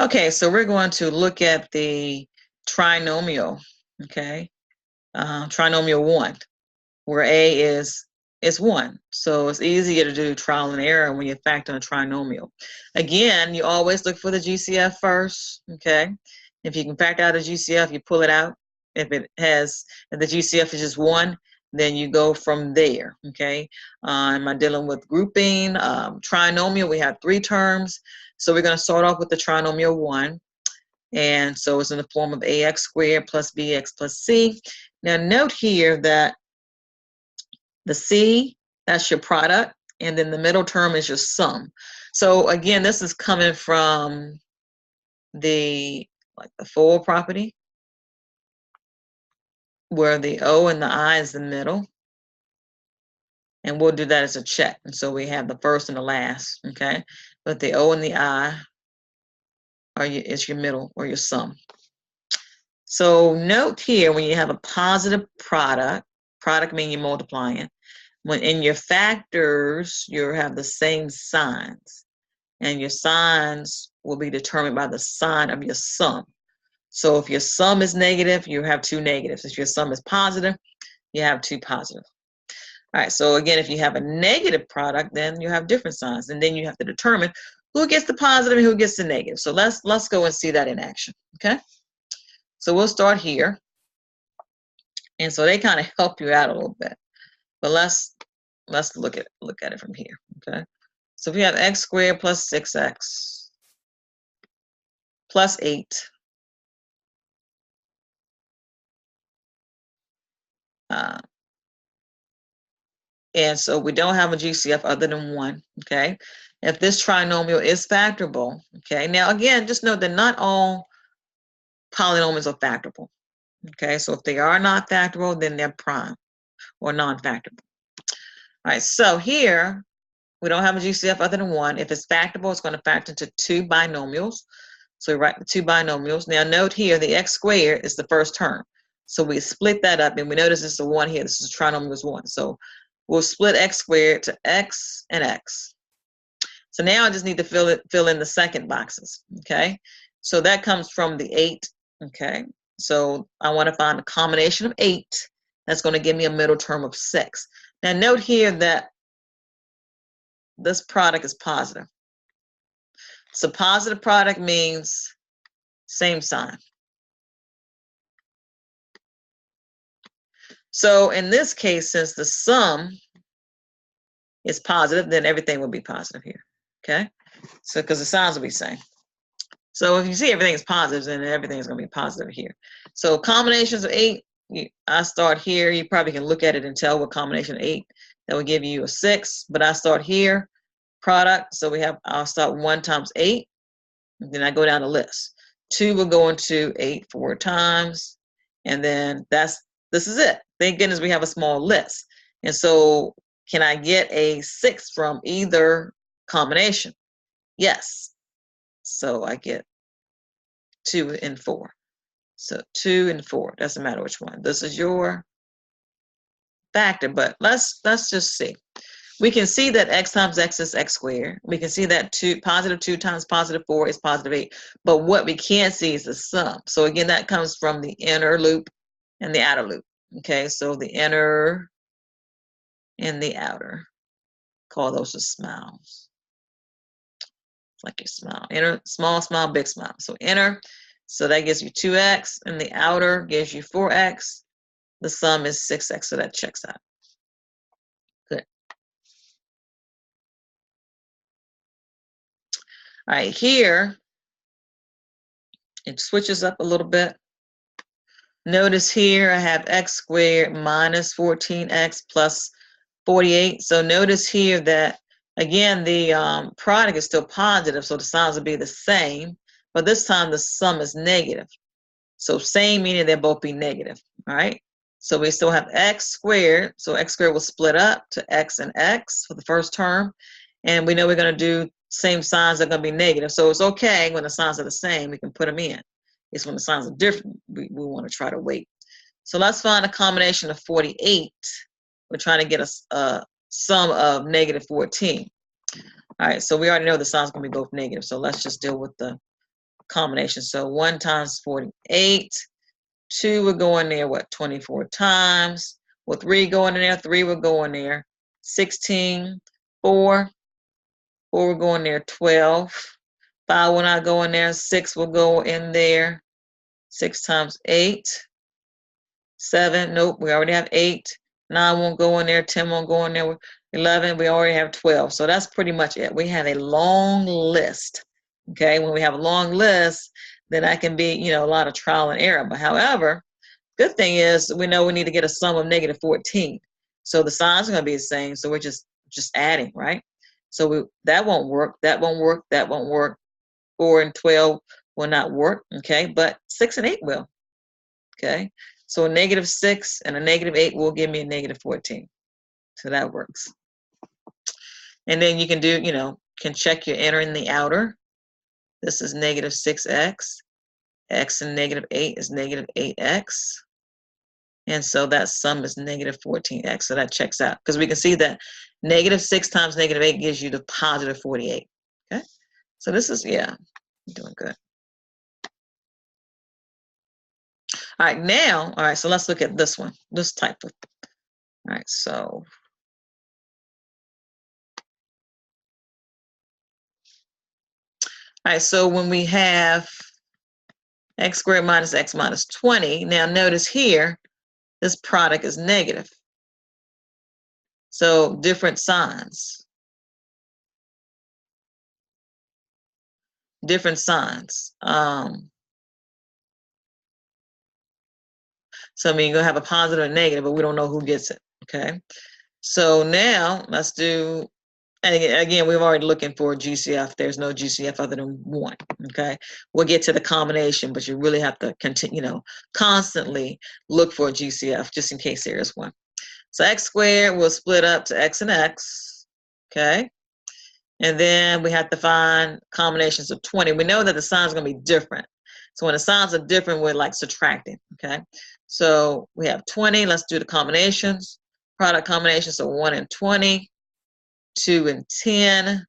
Okay, so we're going to look at the trinomial, okay? Trinomial 1, where A is 1. So it's easier to do trial and error when you factor in a trinomial. Again, you always look for the GCF first, okay? If you can factor out a GCF, you pull it out. If the GCF is just 1, then you go from there, okay? Am I dealing with grouping? Trinomial, we have 3 terms. So we're going to start off with the trinomial 1. And so it's in the form of ax squared plus bx plus c. Now note here that the c, that's your product, and then the middle term is your sum. So again, this is coming from the FOIL property, where the O and the I is the middle. And we'll do that as a check. And so we have the first and the last, okay? But the O and the I is your middle or your sum. So note here, when you have a positive product means you're multiplying. When in your factors, you have the same signs. And your signs will be determined by the sign of your sum. So if your sum is negative, you have 2 negatives. If your sum is positive, you have 2 positive. All right, so again, if you have a negative product, then you have different signs. And then you have to determine who gets the positive and who gets the negative. So let's go and see that in action, okay? So we'll start here. And so they kind of help you out a little bit. But let's look at it from here, okay? So if we have x squared plus 6x plus 8 and so we don't have a GCF other than 1, okay? If this trinomial is factorable, okay? Now, again, just note that not all polynomials are factorable, okay? So if they are not factorable, then they're prime or non-factorable. All right, so here, we don't have a GCF other than 1. If it's factorable, it's going to factor into 2 binomials. So we write the 2 binomials. Now, note here, the x squared is the first term. So we split that up, and we notice this is a 1 here. This is trinomial is 1. So we'll split x squared to x and x. So now I just need to fill in the second boxes, okay? So that comes from the 8, okay? So I want to find a combination of 8 that's going to give me a middle term of 6. Now note here that this product is positive. So positive product means same sign. So in this case, since the sum is positive, then everything will be positive here, okay? So because the signs will be the same. So if you see everything is positive, then everything is going to be positive here. So combinations of 8, I start here. You probably can look at it and tell what combination of 8 that will give you a 6. But I start here, product. So I'll start 1 times 8. And then I go down the list. 2 will go into 8 4 times. And then this is it. Thank goodness we have a small list. And so can I get a 6 from either combination? Yes. So I get 2 and 4. So 2 and 4, doesn't matter which one. This is your factor, but let's just see. We can see that x times x is x squared. We can see that positive 2 times positive 4 is positive 8. But what we can't see is the sum. So again, that comes from the inner loop and the outer loop. Okay, so the inner and the outer. Call those just smiles. It's like your smile. Inner, small, smile, big smile. So inner, so that gives you 2x, and the outer gives you 4x. The sum is 6x, so that checks out. Good. All right, here, it switches up a little bit. Notice here I have x squared minus 14x plus 48. So notice here that, again, the product is still positive, so the signs will be the same. But this time the sum is negative. So same meaning they'll both be negative, all right? So we still have x squared. So x squared will split up to x and x for the first term. And we know we're going to do same signs are going to be negative. So it's okay when the signs are the same, we can put them in. It's when the signs are different, we want to try to wait. So let's find a combination of 48. We're trying to get a sum of negative 14. All right, so we already know the signs are going to be both negative. So let's just deal with the combination. So 1 times 48, 2 would go in there, what, 24 times. Well, 3 going in there, 3 would go in there. 16, 4 would go in there, 12. 5 will not go in there, 6 will go in there. 6 times 8. 7, nope, we already have 8. 9 won't go in there, 10 won't go in there. 11, we already have 12. So that's pretty much it. We have a long list. Okay, when we have a long list, then that can be, you know, a lot of trial and error. But however, good thing is we know we need to get a sum of negative 14. So the signs are going to be the same. So we're just adding, right? So that won't work. That won't work. That won't work. 4 and 12 will not work. Okay, but 6 and 8 will. Okay, so a negative 6 and a negative 8 will give me a negative 14. So that works. And then you can do, you know, can check your inner and the outer. This is negative 6x. X and negative 8 is negative 8x. And so that sum is negative 14x. So that checks out. Because we can see that negative 6 times negative 8 gives you the positive 48. Okay? So this is, yeah, doing good. All right, now, all right, so let's look at this one, this type of, all right, so. All right, so when we have x squared minus x minus 20, now notice here, this product is negative. So different signs. Different signs. So I mean, you're gonna have a positive and negative, but we don't know who gets it, okay? So now let's do, and again, we've already looking for GCF. There's no GCF other than 1, okay? We'll get to the combination, but you really have to continue, you know, constantly look for a GCF just in case there is one. So x squared will split up to x and x, okay? And then we have to find combinations of 20. We know that the signs are going to be different. So when the signs are different, we're like subtracting, okay? So we have 20. Let's do the combinations. Product combinations, so 1 and 20, 2 and 10,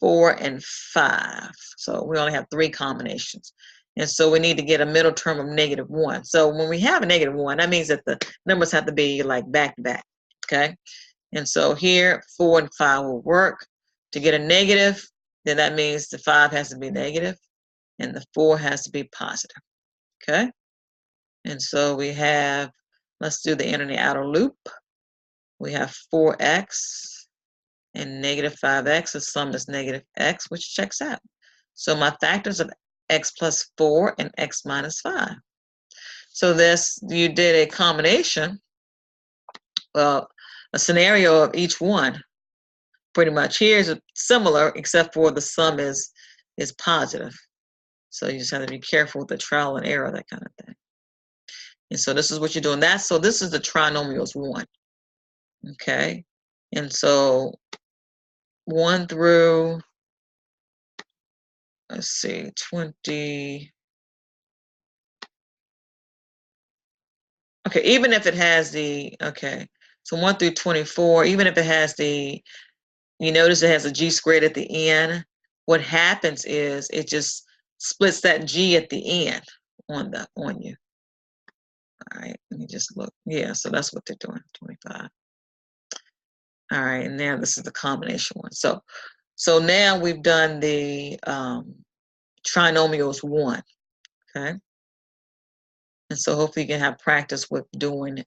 4 and 5. So we only have 3 combinations. And so we need to get a middle term of negative 1. So when we have a negative 1, that means that the numbers have to be like back to back, okay? And so here, 4 and 5 will work. To get a negative, then that means the 5 has to be negative and the 4 has to be positive, okay? And so we have, let's do the inner and the outer loop. We have 4x and negative 5x. The sum is negative x, which checks out. So my factors of x plus 4 and x minus 5. So this, you did a combination, well, a scenario of each one. Pretty much here is similar, except for the sum is positive. So you just have to be careful with the trial and error, that kind of thing. And so this is what you're doing. So this is the trinomials 1. Okay. And so 1 through, let's see, 20. Okay, even if it has the, okay, so 1 through 24, even if it has the, you notice it has a g squared at the end, what happens is it just splits that g at the end on you. All right, let me just look. Yeah, so that's what they're doing, 25. All right, and now this is the combination one. So now we've done the trinomials 1, okay? And so hopefully you can have practice with doing